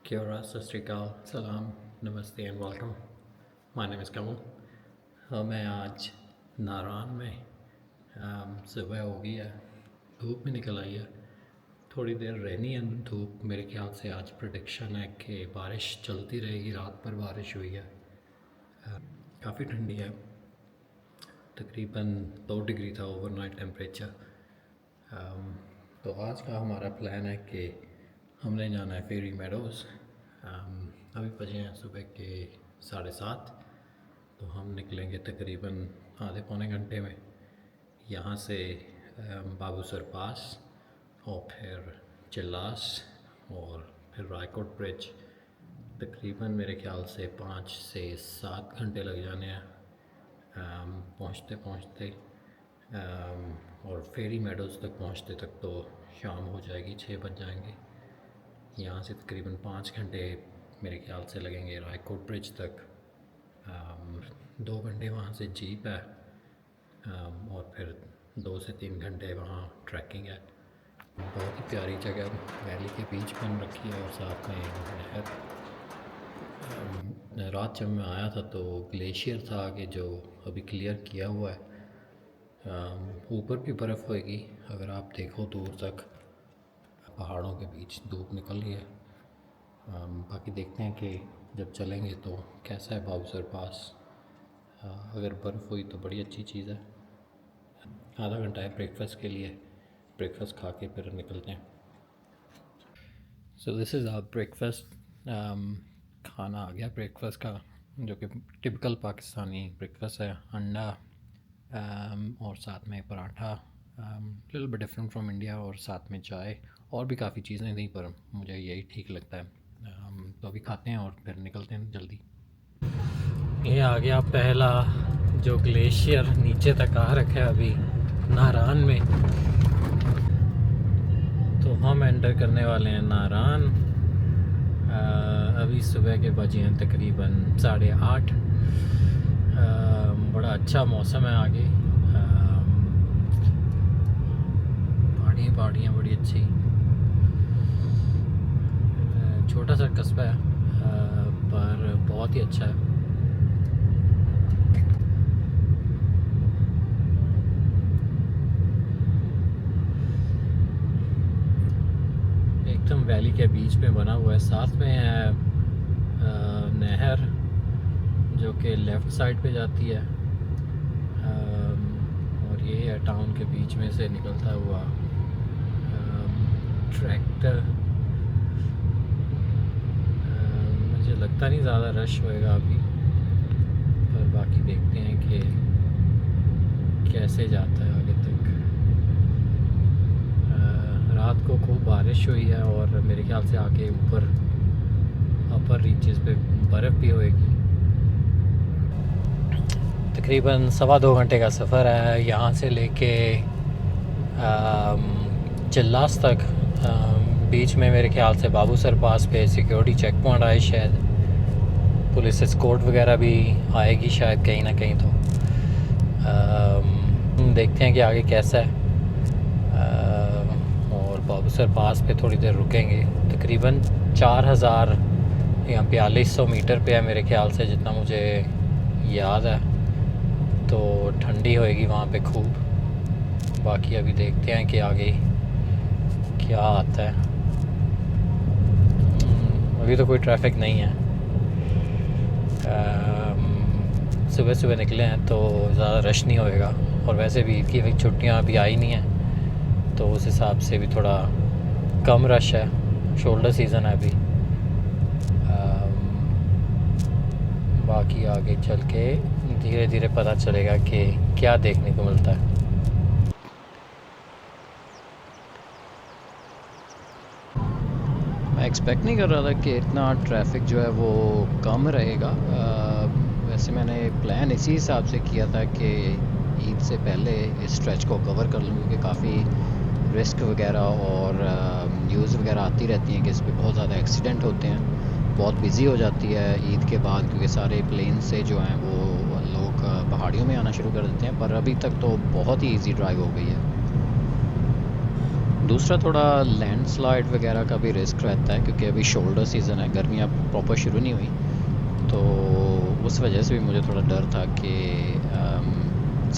Kia ora, sat sri akal, salam, namaste and welcome. My name is Kamal. मैं आज नारायण में सुबह हो गई है, धूप भी निकल आई है, थोड़ी देर रहनी है धूप। मेरे ख्याल से आज प्रेडिक्शन है कि बारिश चलती रहेगी, रात भर बारिश हुई है। काफ़ी ठंडी है, तकरीबन 2 डिग्री था ओवरनाइट टेम्परेचर। तो आज का हमारा प्लान है कि हमने जाना है फेरी मेडोज़। अभी बजे हैं सुबह के 7:30, तो हम निकलेंगे तकरीबन आधे पौने घंटे में यहाँ से बाबूसर पास और फिर चिल्लास और फिर रायकोट ब्रिज। तकरीबन मेरे ख्याल से 5 से 7 घंटे लग जाने हैं पहुँचते पहुँचते, और फेरी मेडोज़ तक पहुँचते तक तो शाम हो जाएगी, 6 बज जाएंगे। यहाँ से तकरीबन 5 घंटे मेरे ख्याल से लगेंगे रायकोट ब्रिज तक। 2 घंटे वहाँ से जीप है, और फिर 2 से 3 घंटे वहाँ ट्रैकिंग है। बहुत ही प्यारी जगह, वैली के बीच बन रखी है और साथ में नहर। रात जब मैं आया था तो ग्लेशियर था आगे, जो अभी क्लियर किया हुआ है। ऊपर भी बर्फ़ होएगी अगर आप देखो दूर तक, पहाड़ों के बीच धूप निकल रही है। बाकी देखते हैं कि जब चलेंगे तो कैसा है बाबूसर पास। अगर बर्फ़ हुई तो बड़ी अच्छी चीज़ है। आधा घंटा है ब्रेकफास्ट के लिए, ब्रेकफास्ट खा के फिर निकलते हैं। So this is our breakfast. खाना आ गया ब्रेकफास्ट का, जो कि टिपिकल पाकिस्तानी ब्रेकफास्ट है। अंडा और साथ में paratha, little bit different from India, और साथ में चाय। और भी काफ़ी चीज़ें थी पर मुझे यही ठीक लगता है। तो अभी खाते हैं और फिर निकलते हैं जल्दी। ये आ गया पहला जो ग्लेशियर नीचे तक आ रखा है अभी नारायण में। तो हम एंटर करने वाले हैं नारायण। अभी सुबह के बजे हैं तकरीबन 8:30। बड़ा अच्छा मौसम है आगे, पहाड़ियाँ बड़ी अच्छी। छोटा सा कस्बा है पर बहुत ही अच्छा है। एकदम वैली के बीच में बना हुआ है। साथ में है नहर जो कि लेफ़्ट साइड पे जाती है, और ये है टाउन के बीच में से निकलता हुआ ट्रैक्टर। मुझे लगता नहीं ज़्यादा रश होएगा अभी, पर बाकी देखते हैं कि कैसे जाता है आगे तक। रात को खूब बारिश हुई है और मेरे ख्याल से आगे ऊपर अपर रीचेस पे बर्फ़ भी होएगी। तकरीबन 2.25 घंटे का सफ़र है यहाँ से लेके चिल्लास तक। बीच में मेरे ख्याल से बाबूसर पास पे सिक्योरिटी चेक पॉइंट आए, शायद पुलिस एस्कॉर्ट वगैरह भी आएगी शायद कहीं ना कहीं। तो देखते हैं कि आगे कैसा है। और बाबूसर पास पे थोड़ी देर रुकेंगे। तकरीबन 4000 या 4200 मीटर पे है मेरे ख्याल से, जितना मुझे याद है। तो ठंडी होएगी वहाँ पे खूब। बाकी अभी देखते हैं कि आगे क्या आता है। अभी तो कोई ट्रैफिक नहीं है। सुबह सुबह निकले हैं तो ज़्यादा रश नहीं होएगा, और वैसे भी ईद की छुट्टियाँ अभी आई नहीं हैं, तो उस हिसाब से भी थोड़ा कम रश है। शोल्डर सीज़न है अभी। बाकी आगे चल के धीरे धीरे पता चलेगा कि क्या देखने को मिलता है। मैं एक्सपेक्ट नहीं कर रहा था कि इतना ट्रैफिक जो है वो कम रहेगा। वैसे मैंने प्लान इसी हिसाब से किया था कि ईद से पहले इस स्ट्रेच को कवर कर लूँ, क्योंकि काफ़ी रिस्क वगैरह और न्यूज़ वगैरह आती रहती हैं कि इस पर बहुत ज़्यादा एक्सीडेंट होते हैं। बहुत बिज़ी हो जाती है ईद के बाद, क्योंकि सारे प्लेन से जो हैं वो लोग पहाड़ियों में आना शुरू कर देते हैं। पर अभी तक तो बहुत ही इजी ड्राइव हो गई है। दूसरा थोड़ा लैंडस्लाइड वगैरह का भी रिस्क रहता है क्योंकि अभी शोल्डर सीज़न है, गर्मियाँ प्रॉपर शुरू नहीं हुई, तो उस वजह से भी मुझे थोड़ा डर था कि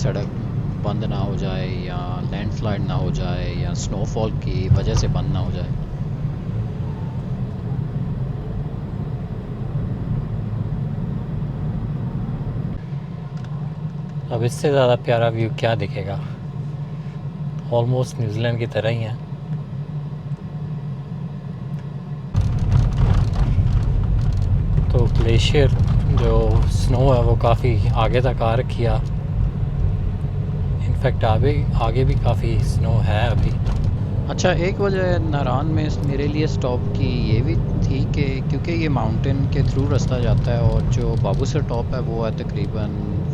सड़क बंद ना हो जाए या लैंडस्लाइड ना हो जाए या स्नोफॉल की वजह से बंद ना हो जाए। अब इससे ज़्यादा प्यारा व्यू क्या दिखेगा, ऑलमोस्ट न्यूजीलैंड की तरह ही है। तो ग्लेशियर जो स्नो है वो काफ़ी आगे तक आ रखी है, इनफैक्ट आगे भी काफ़ी स्नो है अभी। अच्छा, एक वजह नारान में मेरे लिए स्टॉप की ये भी थी कि क्योंकि ये माउंटेन के थ्रू रास्ता जाता है और जो बाबूसर टॉप है वो है तकरीबन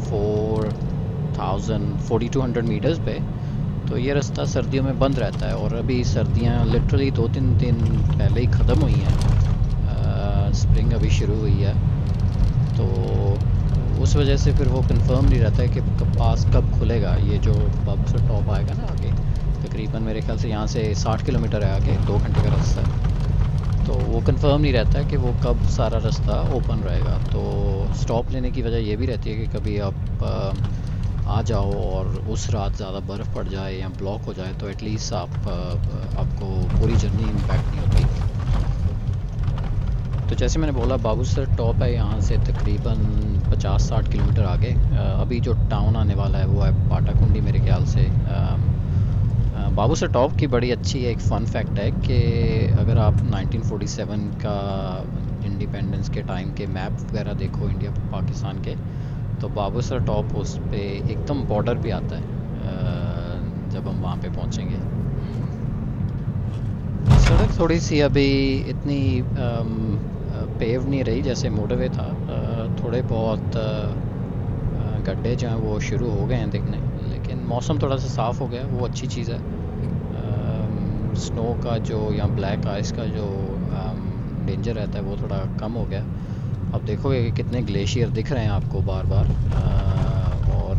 4200 मीटर्स पे, तो ये रास्ता सर्दियों में बंद रहता है और अभी सर्दियाँ लिटरली 2-3 दिन पहले ही ख़त्म हुई हैं। स्प्रिंग अभी शुरू हुई है, तो उस वजह से फिर वो कंफर्म नहीं रहता है कि पास कब खुलेगा। ये जो बाबूसर टॉप आएगा ना आगे, तकरीबन मेरे ख्याल से यहाँ से 60 किलोमीटर है आगे, 2 घंटे का रास्ता है, तो वो कंफर्म नहीं रहता है कि वो कब सारा रास्ता ओपन रहेगा। तो स्टॉप लेने की वजह ये भी रहती है कि कभी आप आ जाओ और उस रात ज़्यादा बर्फ़ पड़ जाए या ब्लॉक हो जाए, तो एटलीस्ट आपको पूरी जर्नी इम्पैक्ट नहीं होती। तो जैसे मैंने बोला, बाबूसर टॉप है यहाँ से तकरीबन 50-60 किलोमीटर आगे। अभी जो टाउन आने वाला है वो है पाटाकुंडी मेरे ख्याल से। बाबूसर टॉप की बड़ी अच्छी एक फ़न फैक्ट है कि अगर आप 1947 का इंडिपेंडेंस के टाइम के मैप वगैरह देखो इंडिया पाकिस्तान के, तो बाबूसर टॉप उस पे एकदम बॉर्डर पे आता है जब हम वहाँ पे पहुँचेंगे। सड़क थोड़ी सी अभी इतनी पेव नहीं रही जैसे मोटरवे था। थोड़े बहुत गड्ढे जो हैं वो शुरू हो गए हैं दिखने, लेकिन मौसम थोड़ा सा साफ़ हो गया, वो अच्छी चीज़ है। स्नो का जो या ब्लैक आइस का जो डेंजर रहता है वो थोड़ा कम हो गया। अब देखोगे कि कितने ग्लेशियर दिख रहे हैं आपको बार बार। और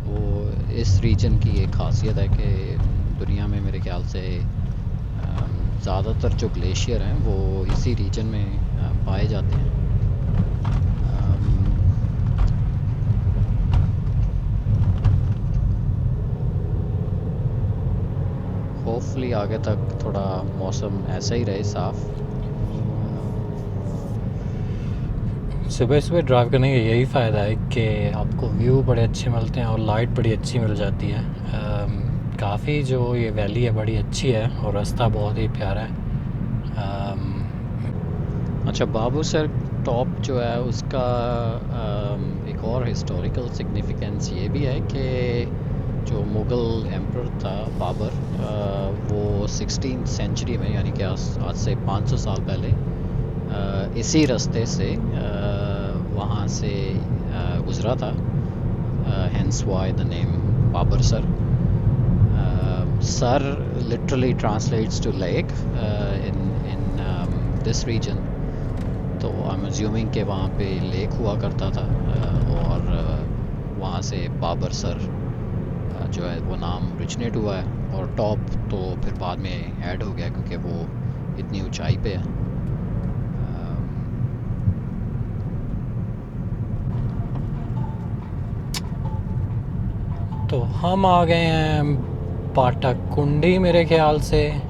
वो इस रीजन की एक खासियत है कि दुनिया में मेरे ख्याल से ज़्यादातर जो ग्लेशियर हैं वो इसी रीजन में पाए जाते हैं। होपफुली आगे तक थोड़ा मौसम ऐसा ही रहे साफ़। सुबह सुबह ड्राइव करने का यही फ़ायदा है कि आपको व्यू बड़े अच्छे मिलते हैं और लाइट बड़ी अच्छी मिल जाती है। काफ़ी जो ये वैली है बड़ी अच्छी है और रास्ता बहुत ही प्यारा है। अच्छा, बाबूसर टॉप जो है उसका एक और हिस्टोरिकल सिग्निफिकेंस ये भी है कि जो मुग़ल एम्परर था बाबर, वो 16th सेंचुरी में यानी कि आज से 500 साल पहले इसी रास्ते से वहाँ से गुज़रा था। Hence why the name Babar Sar. Sar literally translates to lake in this region, तो आई एम अज्यूमिंग कि वहाँ पे लेक हुआ करता था और वहाँ से बाबर सर जो है वो नाम ओरिजिनेट हुआ है, और टॉप तो फिर बाद में ऐड हो गया क्योंकि वो इतनी ऊंचाई पे है। तो हम आ गए हैं पाटाकुंडी मेरे ख्याल से।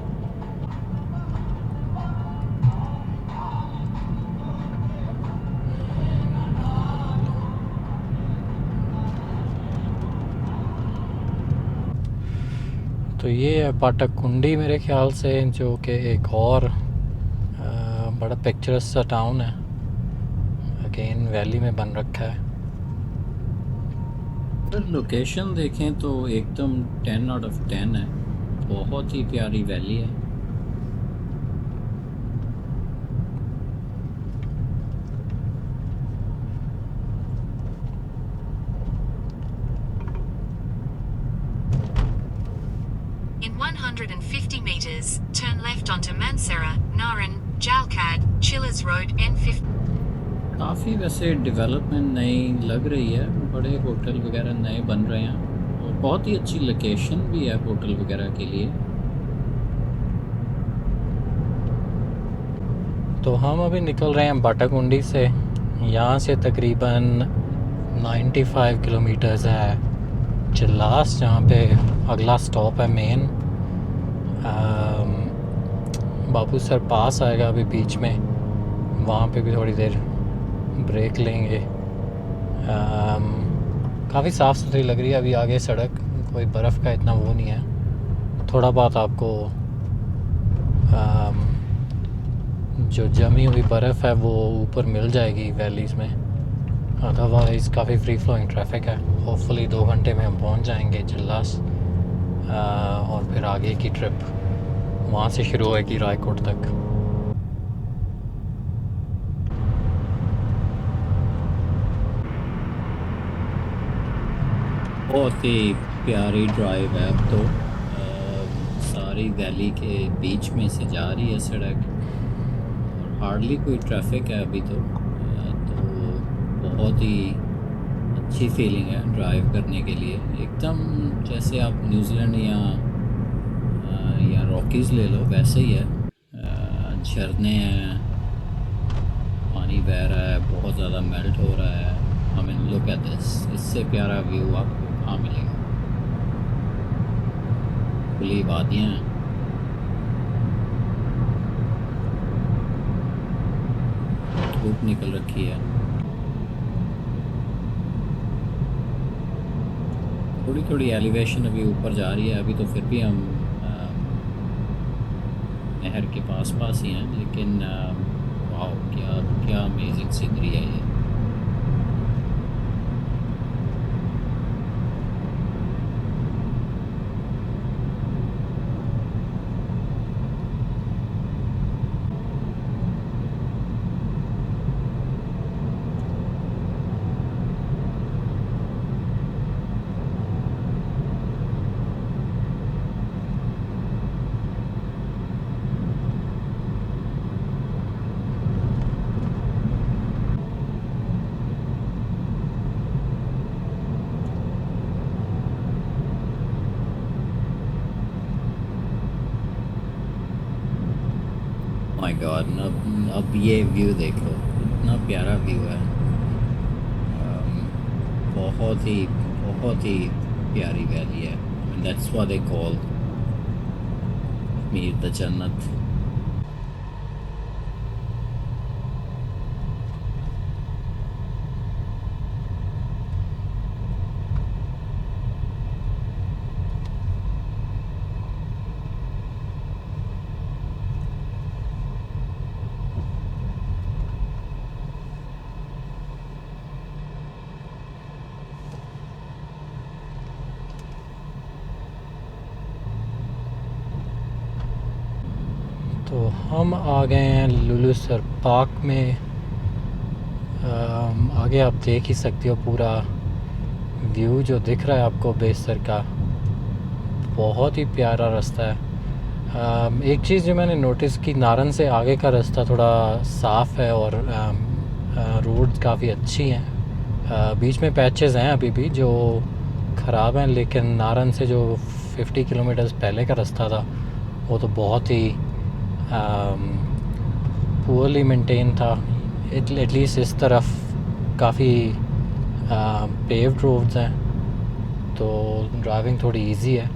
तो ये है पाटाकुंडी मेरे ख्याल से, जो कि एक और बड़ा पिक्चरस सा टाउन है, अगेन वैली में बन रखा है। अगर लोकेशन देखें तो एकदम 10 आउट ऑफ 10 है, बहुत ही प्यारी वैली है। In 150 meters, turn left onto Mansera, Naran, Jalkad, Chillers Road, N50. काफ़ी वैसे डेवलपमेंट नई लग रही है, बड़े होटल वगैरह नए बन रहे हैं और बहुत ही अच्छी लोकेशन भी है होटल वगैरह के लिए। तो हम अभी निकल रहे हैं बाटाकुंडी से। यहाँ से तकरीबन 95 किलोमीटर्स है चिल्लास, जहाँ पे अगला स्टॉप है मेन। बाबू सर पास आएगा अभी बीच में, वहाँ पे भी थोड़ी देर ब्रेक लेंगे। काफ़ी साफ़ सुथरी लग रही है अभी आगे सड़क, कोई बर्फ़ का इतना वो नहीं है। थोड़ा बहुत आपको जो जमी हुई बर्फ़ है वो ऊपर मिल जाएगी वैलीज़ में, अदरवाइज़ काफ़ी फ्री फ्लोइंग ट्रैफिक है। होपफुली 2 घंटे में हम पहुंच जाएंगे चिल्लास, और फिर आगे की ट्रिप वहाँ से शुरू होएगी रायकोट तक। बहुत ही प्यारी ड्राइव है अब तो। सारी वैली के बीच में से जा रही है सड़क, और हार्डली कोई ट्रैफिक है अभी तो। तो बहुत ही अच्छी फीलिंग है ड्राइव करने के लिए, एकदम जैसे आप न्यूजीलैंड या रॉकीज़ ले लो वैसे ही है। झरने हैं, पानी बह रहा है, बहुत ज़्यादा मेल्ट हो रहा है। I mean look at this, इससे प्यारा व्यू आपको कहाँ मिलेगा। खुली वादियाँ हैं, धूप निकल रखी है, थोड़ी थोड़ी एलिवेशन अभी ऊपर जा रही है। अभी तो फिर भी हम नहर के पास ही हैं, लेकिन वाह क्या क्या अमेजिंग सीनरी है ये। माय गॉड, अब ये व्यू देखो, इतना प्यारा व्यू है। बहुत ही प्यारी वैली है। I mean that's what they call Mir the जन्नत। तो हम आ गए हैं लुलुसर पार्क में। आगे आप देख ही सकते हो पूरा व्यू जो दिख रहा है आपको बेसर का, बहुत ही प्यारा रास्ता है। एक चीज़ जो मैंने नोटिस की, नारन से आगे का रास्ता थोड़ा साफ़ है और रोड्स काफ़ी अच्छी हैं। बीच में पैचेस हैं अभी भी जो ख़राब हैं, लेकिन नारन से जो 50 किलोमीटर्स पहले का रास्ता था वो तो बहुत ही पुअरली मेंटेन था। एटलीस्ट इस तरफ काफ़ी पेव्ड रोड्स हैं, तो ड्राइविंग थोड़ी इजी है।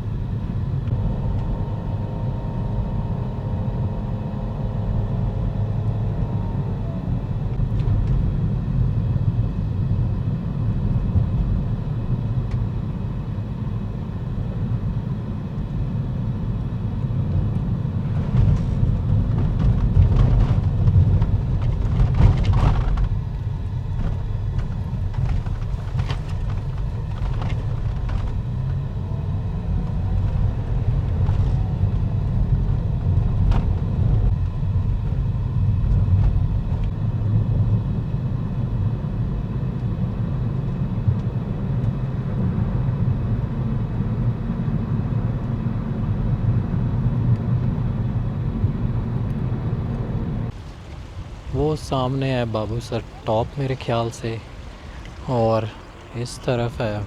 वो सामने है बाबू सर टॉप मेरे ख्याल से, और इस तरफ है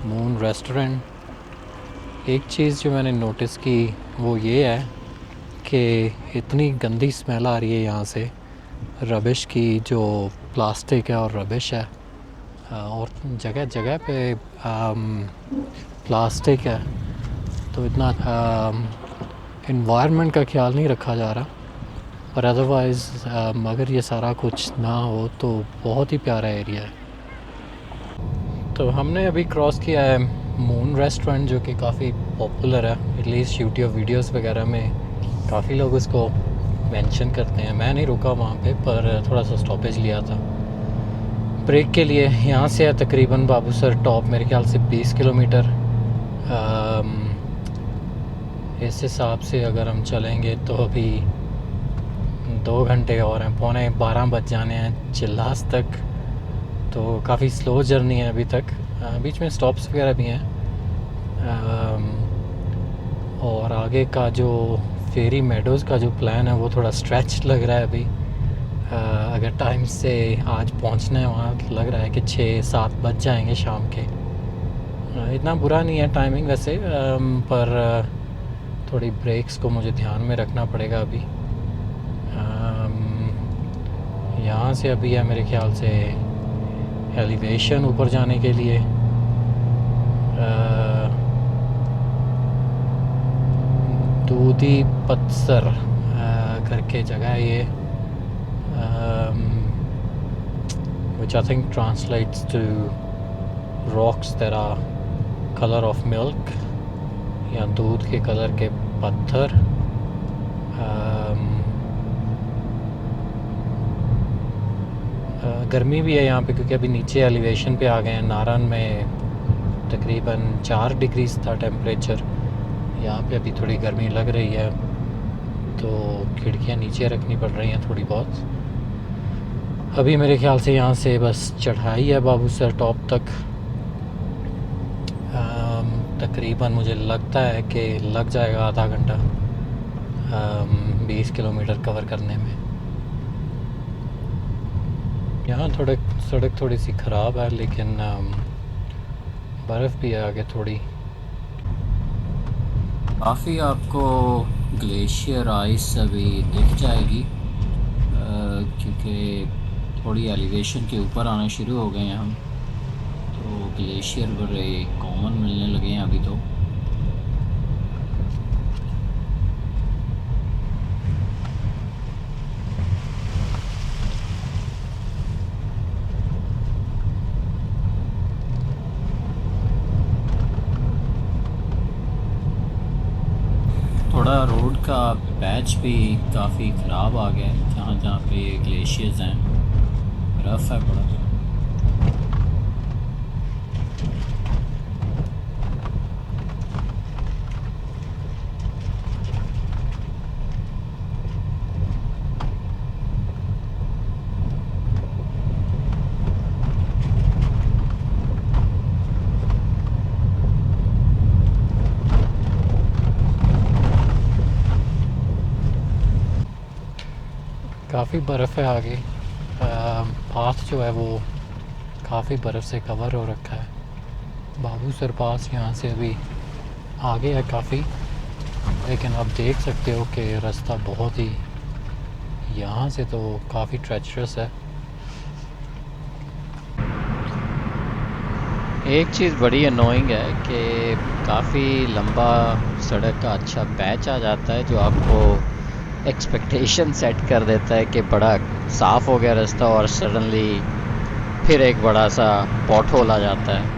मून रेस्टोरेंट। एक चीज़ जो मैंने नोटिस की वो ये है कि इतनी गंदी स्मेल आ रही है यहाँ से रबिश की, जो प्लास्टिक है और रबिश है, और जगह जगह पे प्लास्टिक है, तो इतना इन्वायरमेंट का ख्याल नहीं रखा जा रहा। पर अदरवाइज़ अगर ये सारा कुछ ना हो तो बहुत ही प्यारा एरिया है। तो हमने अभी क्रॉस किया है मून रेस्टोरेंट, जो कि काफ़ी पॉपुलर है, एटलीस्ट यूट्यूब वीडियोस वगैरह में काफ़ी लोग उसको मेंशन करते हैं। मैं नहीं रुका वहाँ पे, पर थोड़ा सा स्टॉपेज लिया था ब्रेक के लिए। यहाँ से है तकरीबन बाबूसर टॉप मेरे ख्याल से 20 किलोमीटर। इस हिसाब से अगर हम चलेंगे तो अभी 2 घंटे और हैं, 11:15 बज जाने हैं चिल्लास तक। तो काफ़ी स्लो जर्नी है अभी तक, बीच में स्टॉप्स वगैरह भी हैं। और आगे का जो फेरी मेडोज़ का जो प्लान है वो थोड़ा स्ट्रेच लग रहा है अभी। अगर टाइम से आज पहुंचना है वहाँ, लग रहा है कि 6-7 बज जाएंगे शाम के। इतना बुरा नहीं है टाइमिंग वैसे, पर थोड़ी ब्रेक्स को मुझे ध्यान में रखना पड़ेगा अभी। यहाँ से अभी है मेरे ख्याल से एलिवेशन ऊपर जाने के लिए। दूधी पत्सर करके जगह है ये, which I think translates to rocks that are color of milk, या दूध के कलर के पत्थर। गर्मी भी है यहाँ पे क्योंकि अभी नीचे एलिवेशन पे आ गए हैं। नारन में तकरीबन 4 डिग्री था टेम्परेचर, यहाँ पे अभी थोड़ी गर्मी लग रही है, तो खिड़कियाँ नीचे रखनी पड़ रही हैं थोड़ी बहुत। अभी मेरे ख्याल से यहाँ से बस चढ़ाई है बाबूसर टॉप तक। तकरीबन मुझे लगता है कि लग जाएगा आधा घंटा 20 किलोमीटर कवर करने में। यहाँ सड़क थोड़ी सी ख़राब है, लेकिन बर्फ़ भी है आगे थोड़ी। काफ़ी आपको ग्लेशियर आइस अभी दिख जाएगी, क्योंकि थोड़ी एलिवेशन के ऊपर आना शुरू हो गए हैं हम, तो ग्लेशियर बड़े कॉमन मिलने लगे हैं अभी तो। थोड़ा रोड का पैच भी काफ़ी ख़राब आ गया है, जहाँ जहाँ पे ग्लेशियर्स हैं, रफ़ है बड़ा। काफ़ी बर्फ़ है आगे, पाथ जो है वो काफ़ी बर्फ़ से कवर हो रखा है। बाबूसर पास यहाँ से अभी आगे है काफ़ी, लेकिन आप देख सकते हो कि रास्ता बहुत ही, यहाँ से तो काफ़ी ट्रेचरस है। एक चीज़ बड़ी अनोइंग है कि काफ़ी लंबा सड़क का अच्छा पैच आ जाता है, जो आपको एक्सपेक्टेशन सेट कर देता है कि बड़ा साफ़ हो गया रास्ता, और सडनली फिर एक बड़ा सा पॉट होल आ जाता है।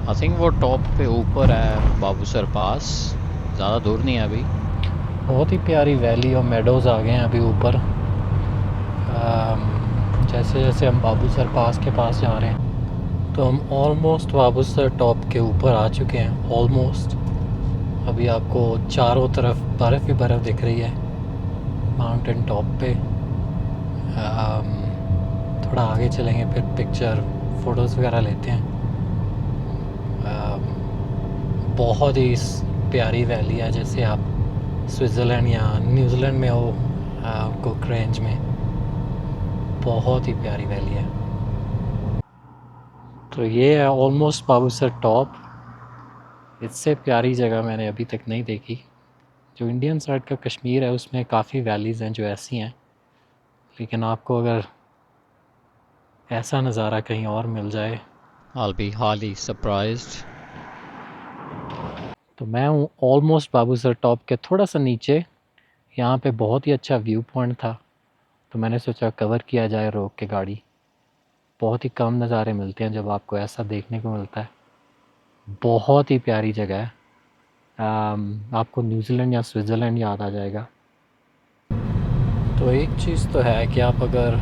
आई थिंक वो टॉप पे ऊपर है बाबूसर पास, ज़्यादा दूर नहीं है अभी। बहुत ही प्यारी वैली और मेडोज़ आ गए हैं अभी ऊपर। जैसे जैसे हम बाबूसर पास के पास जा रहे हैं, तो हम ऑलमोस्ट बाबूसर टॉप के ऊपर आ चुके हैं, ऑलमोस्ट। अभी आपको चारों तरफ बर्फ़ ही बर्फ़ दिख रही है माउंटेन टॉप पे। थोड़ा आगे चलेंगे, फिर पिक्चर फ़ोटोज़ वगैरह लेते हैं। बहुत ही प्यारी वैली है, जैसे आप स्विट्ज़रलैंड या न्यूजीलैंड में हो, कुक रेंज में। बहुत ही प्यारी वैली है। तो ये है ऑलमोस्ट बाबूसर टॉप। इससे प्यारी जगह मैंने अभी तक नहीं देखी। जो इंडियन साइड का कश्मीर है उसमें काफ़ी वैलीज़ हैं जो ऐसी हैं, लेकिन आपको अगर ऐसा नज़ारा कहीं और मिल जाए। I'll be highly surprised. तो मैं हूँ ऑलमोस्ट बाबूसर टॉप के थोड़ा सा नीचे। यहाँ पे बहुत ही अच्छा व्यू पॉइंट था, तो मैंने सोचा कवर किया जाए रोक के गाड़ी। बहुत ही कम नज़ारे मिलते हैं जब आपको ऐसा देखने को मिलता है। बहुत ही प्यारी जगह है। आपको न्यूजीलैंड या स्विट्ज़रलैंड याद आ जाएगा। तो एक चीज़ तो है कि आप अगर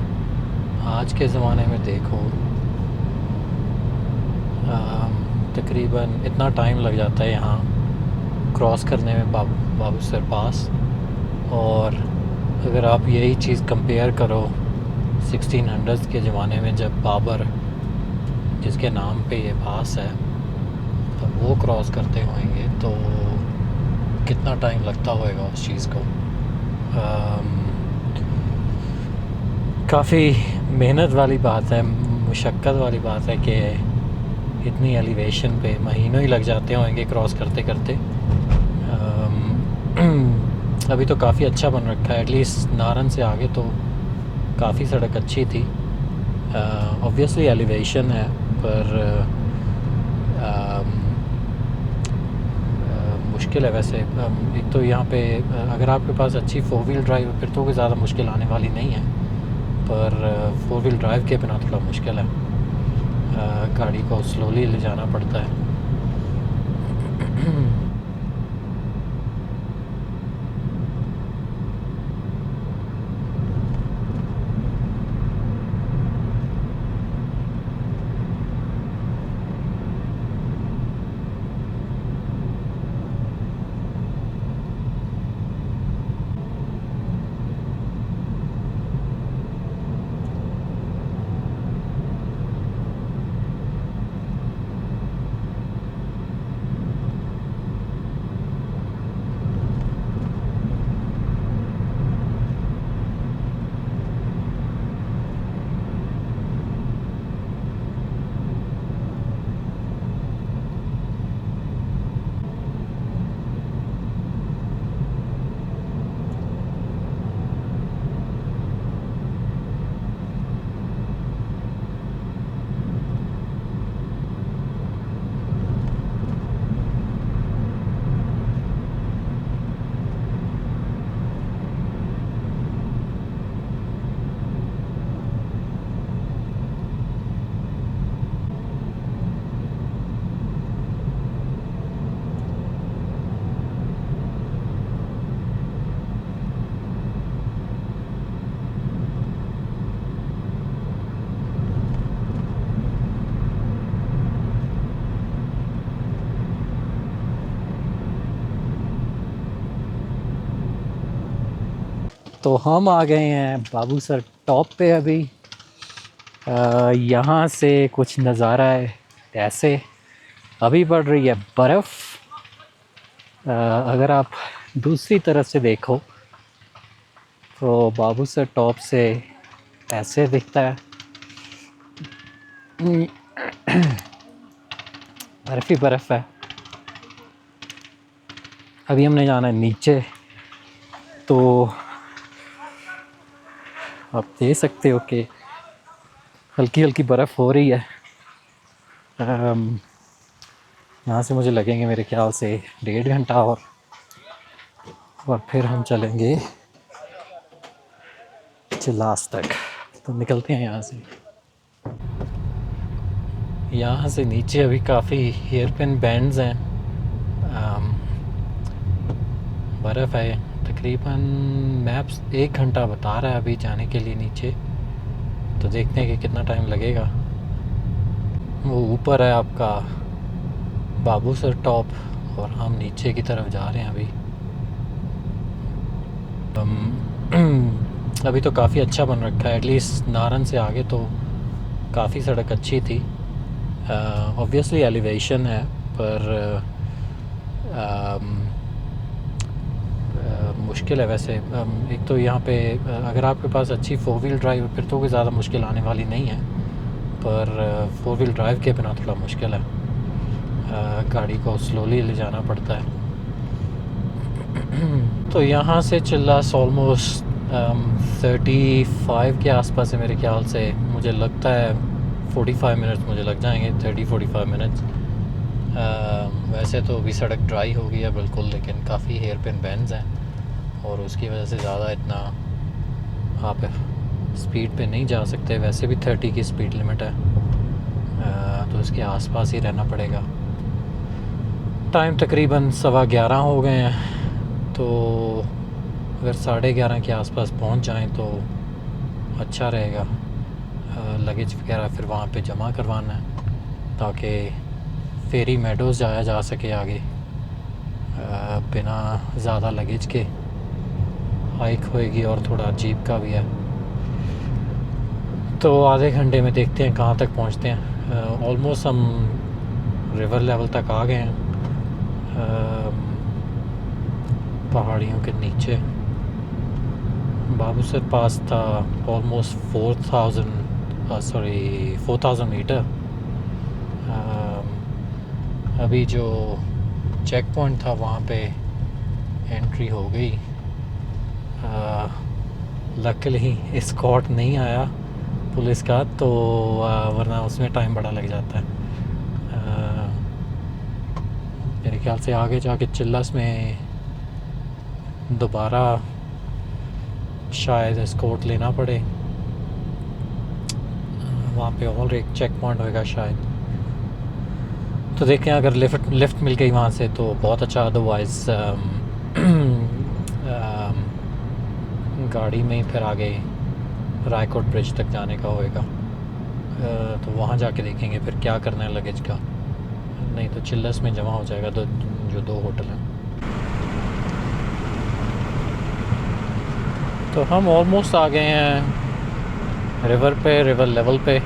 आज के ज़माने में देखो, तकरीबन इतना टाइम लग जाता है यहाँ क्रॉस करने में बाबूसर पास। और अगर आप यही चीज़ कंपेयर करो 1600s के ज़माने में, जब बाबर जिसके नाम पे ये पास है तब वो क्रॉस करते होंगे, तो कितना टाइम लगता होगा उस चीज़ को। काफ़ी मेहनत वाली बात है, मुशक्क़त वाली बात है कि इतनी एलिवेशन पे महीनों ही लग जाते होंगे क्रॉस करते करते। अभी तो काफ़ी अच्छा बन रखा है, एटलीस्ट नारन से आगे तो काफ़ी सड़क अच्छी थी। ऑब्वियसली एलिवेशन है, पर मुश्किल है वैसे। एक तो यहाँ पे अगर आपके पास अच्छी 4 व्हील ड्राइव है फिर तो कोई ज़्यादा मुश्किल आने वाली नहीं है, पर 4 व्हील ड्राइव के बिना थोड़ा मुश्किल है। गाड़ी को स्लोली ले जाना पड़ता है। तो हम आ गए हैं बाबूसर टॉप पे अभी। यहाँ से कुछ नज़ारा है ऐसे। अभी पड़ रही है बर्फ़। अगर आप दूसरी तरफ से देखो तो बाबूसर टॉप से ऐसे दिखता है। बर्फ़ ही बर्फ़ है। अभी हमने जाना है नीचे, तो आप देख सकते हो कि हल्की हल्की बर्फ़ हो रही है। यहाँ से मुझे लगेंगे मेरे ख्याल से 1.5 घंटा और फिर हम चलेंगे चिलास तक। तो निकलते हैं यहाँ से। यहाँ से नीचे अभी काफ़ी हेयरपिन बैंड्स हैं। बर्फ़ है। तकरीबन मैप्स 1 घंटा बता रहा है अभी जाने के लिए नीचे, तो देखते हैं कि कितना टाइम लगेगा। वो ऊपर है आपका बाबूसर टॉप और हम नीचे की तरफ जा रहे हैं अभी। अभी तो काफ़ी अच्छा बन रखा है, एटलीस्ट नारन से आगे तो काफ़ी सड़क अच्छी थी। ऑब्वियसली एलिवेशन है, पर मुश्किल है वैसे। एक तो यहाँ पे अगर आपके पास अच्छी 4 व्हील ड्राइव फिर तो कोई ज़्यादा मुश्किल आने वाली नहीं है, पर 4 व्हील ड्राइव के बिना थोड़ा मुश्किल है। गाड़ी को स्लोली ले जाना पड़ता है। तो यहाँ से चिल्लास ऑलमोस्ट 35 के आसपास है मेरे ख्याल से। मुझे लगता है 45 मिनट्स मुझे लग जाएंगे, 30-45 मिनट्स। वैसे तो अभी सड़क ड्राई हो गई है बिल्कुल, लेकिन काफ़ी हेयर पिन बेंड्स हैं और उसकी वजह से ज़्यादा इतना आप स्पीड पे नहीं जा सकते। वैसे भी 30 की स्पीड लिमिट है, तो इसके आसपास ही रहना पड़ेगा। टाइम तकरीबन 11:15 हो गए हैं, तो अगर 11:30 के आसपास पहुंच जाएं तो अच्छा रहेगा। लगेज वगैरह फिर वहाँ पे जमा करवाना है ताकि फेरी मेडोज़ जाया जा सके आगे बिना ज़्यादा लगेज के। हाइक होएगी और थोड़ा अजीब का भी है। तो आधे घंटे में देखते हैं कहाँ तक पहुँचते हैं। ऑलमोस्ट हम रिवर लेवल तक आ गए हैं, पहाड़ियों के नीचे। बाबूसर पास था ऑलमोस्ट 4,000 मीटर। अभी जो चेक पॉइंट था वहाँ पे एंट्री हो गई। लकीली एस्कॉर्ट नहीं आया पुलिस का, तो वरना उसमें टाइम बड़ा लग जाता है। मेरे ख्याल से आगे जाके चिल्लास में दोबारा शायद एस्कॉर्ट लेना पड़े। वहाँ पे और एक चेक पॉइंट होएगा शायद, तो देखें अगर लिफ्ट मिल गई वहाँ से तो बहुत अच्छा। अदरवाइज़ गाड़ी में ही फिर आगे रायकोट ब्रिज तक जाने का होएगा। तो वहाँ जाके देखेंगे फिर क्या करना है लगेज का। नहीं तो चिल्लस में जमा हो जाएगा जो 2 होटल हैं। तो हम ऑलमोस्ट आ गए हैं रिवर लेवल पे।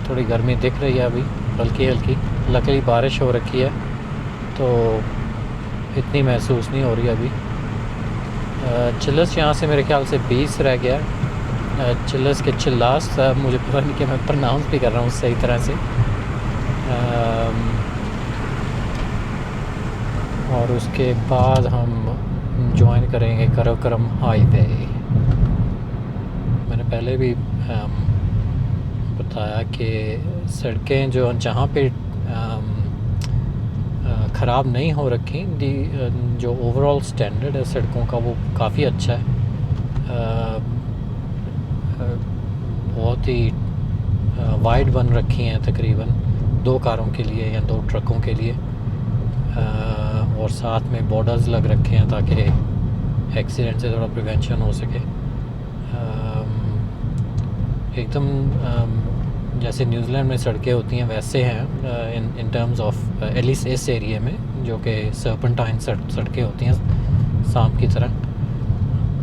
थोड़ी गर्मी दिख रही है अभी, हल्की हल्की। लकीली बारिश हो रखी है तो इतनी महसूस नहीं हो रही अभी। चिल्लस यहाँ से मेरे ख्याल से 20 रह गया है। चिल्लस के चिल्लास, मुझे पता नहीं कि मैं प्रनाउंस भी कर रहा हूँ सही तरह से। और उसके बाद हम ज्वाइन करेंगे कराकोरम हाईवे। मैंने पहले भी बताया कि सड़कें जो जहाँ पे ख़राब नहीं हो रखी, जो ओवरऑल स्टैंडर्ड है सड़कों का वो काफ़ी अच्छा है। बहुत ही वाइड बन रखी हैं, तकरीबन 2 कारों के लिए या 2 ट्रकों के लिए। और साथ में बॉर्डर्स लग रखे हैं ताकि एक्सीडेंट से थोड़ा प्रिवेंशन हो सके। एकदम जैसे न्यूजीलैंड में सड़कें होती हैं वैसे हैं इन टर्म्स ऑफ एटलीस्ट इस एरिया में, जो कि सर्पेंटाइन सड़कें होती हैं सांप की तरह।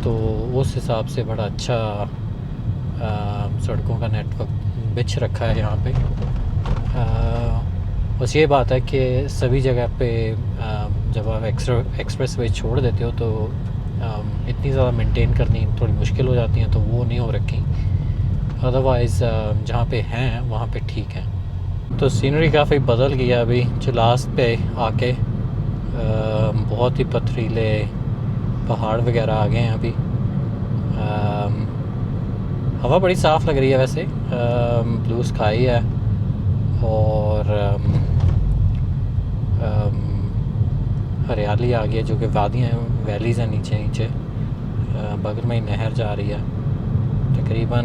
तो उस हिसाब से बड़ा अच्छा सड़कों का नेटवर्क बिछ रखा है यहाँ पे। बस ये बात है कि सभी जगह पे जब आप एक्सप्रेस वे छोड़ देते हो तो इतनी ज़्यादा मेंटेन करनी थोड़ी मुश्किल हो जाती है, तो वो नहीं हो रखी। अदरवाइज़ जहाँ पे हैं वहाँ पे ठीक है। तो सीनरी काफ़ी बदल गई है अभी चिल्लास पे आके। बहुत ही पथरीले पहाड़ वगैरह आ गए हैं अभी। हवा बड़ी साफ़ लग रही है वैसे, ब्लू स्काई है। और हरियाली आ गई है, जो कि वादियाँ वैलीज़ हैं नीचे बगल में ही नहर जा रही है। तकरीबन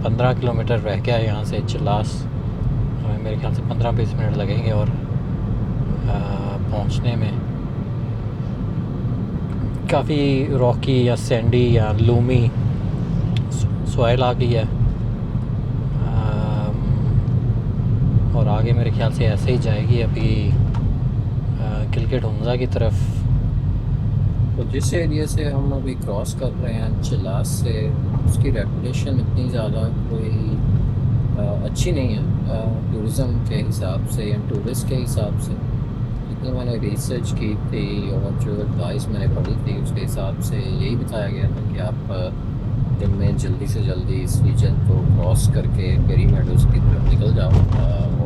15 किलोमीटर रह गया है यहाँ से चिल्लास। हमें मेरे ख्याल से 15-20 मिनट लगेंगे और पहुँचने में। काफ़ी रॉकी या सैंडी या लूमी सॉइल आ गई है। और आगे मेरे ख्याल से ऐसे ही जाएगी अभी गिलगित हुंजा की तरफ। तो जिस एरिया से हम अभी क्रॉस कर रहे हैं चिल्लास से, उसकी रेपुटेशन इतनी ज़्यादा कोई अच्छी नहीं है टूरिज़्म के हिसाब से या टूरिस्ट के हिसाब से। जितनी मैंने रिसर्च की थी और जो एडवाइस मैंने पढ़ी थी उसके हिसाब से यही बताया गया था कि आप दिन में जल्दी से जल्दी इस रीजन को क्रॉस करके पेरी मेडोज़ की तरफ निकल जाओ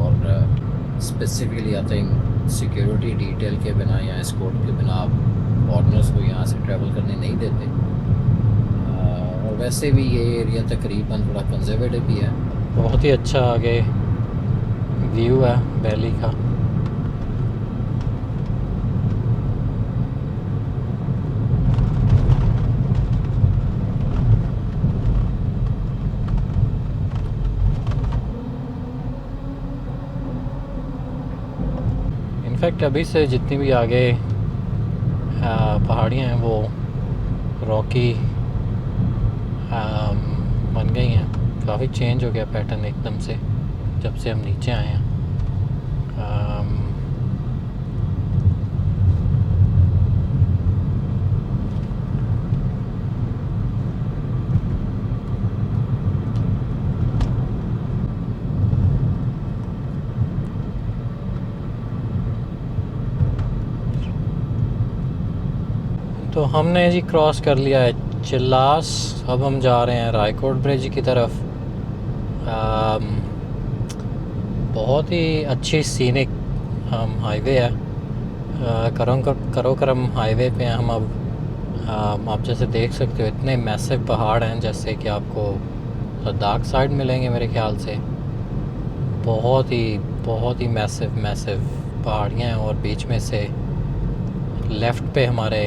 और specifically I think security detail के बिना या एस्कॉर्ट के बिना आप फॉरनर्स को यहाँ से ट्रैवल करने नहीं देते। और वैसे भी ये एरिया तकरीबन थोड़ा कंजर्वेटिव भी है। बहुत ही अच्छा आगे व्यू है वैली का। इनफैक्ट अभी से जितनी भी आगे पहाड़ियाँ हैं वो रॉकी बन गई हैं। काफ़ी चेंज हो गया पैटर्न एकदम से जब से हम नीचे आए हैं। तो हमने जी क्रॉस कर लिया है चिल्लास। अब हम जा रहे हैं रायकोट ब्रिज की तरफ। बहुत ही अच्छी सीनिक हाईवे है। करोकरम हाईवे पे हैं हम अब। आप जैसे देख सकते हो इतने मैसिव पहाड़ हैं जैसे कि आपको लद्दाख साइड मिलेंगे मेरे ख्याल से। बहुत ही मैसिव पहाड़ियाँ हैं और बीच में से लेफ़्ट पे हमारे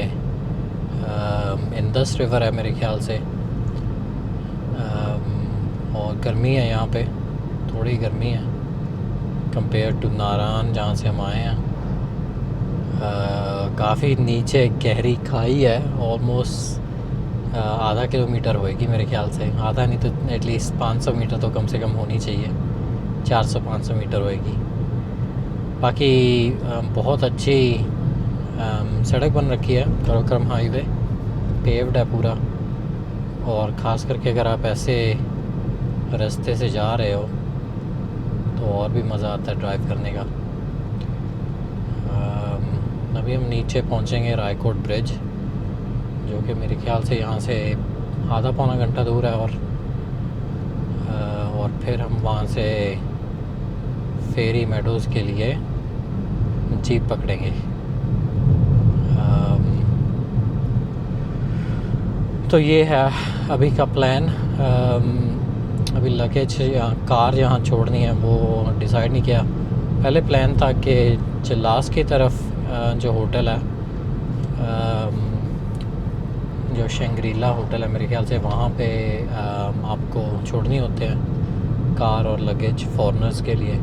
इंदस रिवर है मेरे ख्याल से। और गर्मी है यहाँ पे, थोड़ी गर्मी है कंपेयर टू नारान जहाँ से हम आए हैं। काफ़ी नीचे गहरी खाई है, ऑलमोस्ट आधा किलोमीटर होएगी मेरे ख्याल से। आधा नहीं तो एटलीस्ट 500 मीटर तो कम से कम होनी चाहिए, 400-500 मीटर होएगी। बाकी बहुत अच्छी सड़क बन रखी है करोकरम हाईवे, पेव्ड है पूरा। और ख़ास करके अगर आप ऐसे रास्ते से जा रहे हो तो और भी मज़ा आता है ड्राइव करने का। अभी हम नीचे पहुंचेंगे रायकोट ब्रिज, जो कि मेरे ख्याल से यहाँ से आधा पौना घंटा दूर है। और फिर हम वहाँ से फेरी मेडोज़ के लिए जीप पकड़ेंगे। तो ये है अभी का प्लान। अभी लगेज कार यहाँ छोड़नी है वो डिसाइड नहीं किया। पहले प्लान था कि चिल्लास की तरफ जो होटल है, जो शंग्रीला होटल है मेरे ख्याल से, वहाँ पे आपको छोड़नी होते हैं कार और लगेज फॉरनर्स के लिए।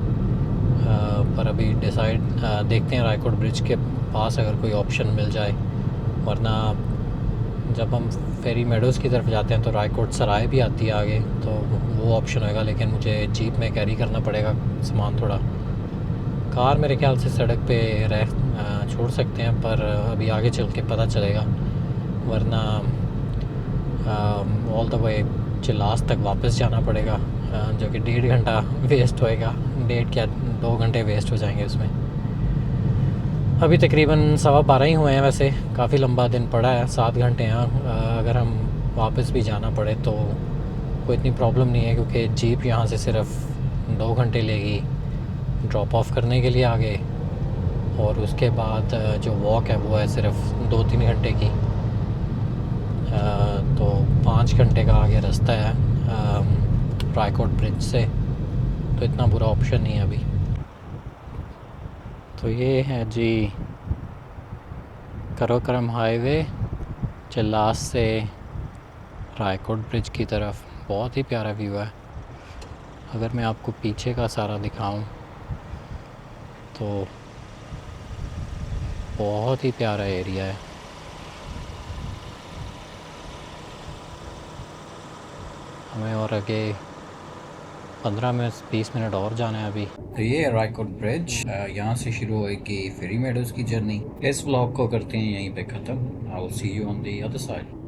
पर अभी डिसाइड देखते हैं रायकोट ब्रिज के पास अगर कोई ऑप्शन मिल जाए। वरना जब हम फेरी मेडोज़ की तरफ जाते हैं तो रायकोट सराय भी आती है आगे, तो वो ऑप्शन होएगा। लेकिन मुझे जीप में कैरी करना पड़ेगा सामान थोड़ा। कार मेरे ख्याल से सड़क पे छोड़ सकते हैं, पर अभी आगे चल के पता चलेगा। वरना ऑल द वे चिल्लास तक वापस जाना पड़ेगा, जो कि 1.5 घंटा वेस्ट होएगा। 1.5 क्या 2 घंटे वेस्ट हो जाएंगे उसमें। अभी तकरीबन 12:15 ही हुए हैं। वैसे काफ़ी लंबा दिन पड़ा है, 7 घंटे हैं। अगर हम वापस भी जाना पड़े तो कोई इतनी प्रॉब्लम नहीं है, क्योंकि जीप यहाँ से सिर्फ 2 घंटे लेगी ड्रॉप ऑफ करने के लिए आगे। और उसके बाद जो वॉक है वो है सिर्फ 2-3 घंटे की। तो 5 घंटे का आगे रास्ता है रायकोट ब्रिज से, तो इतना बुरा ऑप्शन नहीं है अभी। तो ये है जी करोकरम हाईवे चिल्लास से रायकोट ब्रिज की तरफ। बहुत ही प्यारा व्यू है। अगर मैं आपको पीछे का सारा दिखाऊं तो बहुत ही प्यारा एरिया है। हमें और आगे 15-20 मिनट और जाना है अभी। तो ये है रायकोट ब्रिज। यहाँ से शुरू होगी फेरी मेडोज़ की जर्नी। इस व्लॉग को करते हैं यहीं पे ख़त्म। I will see you on the other side.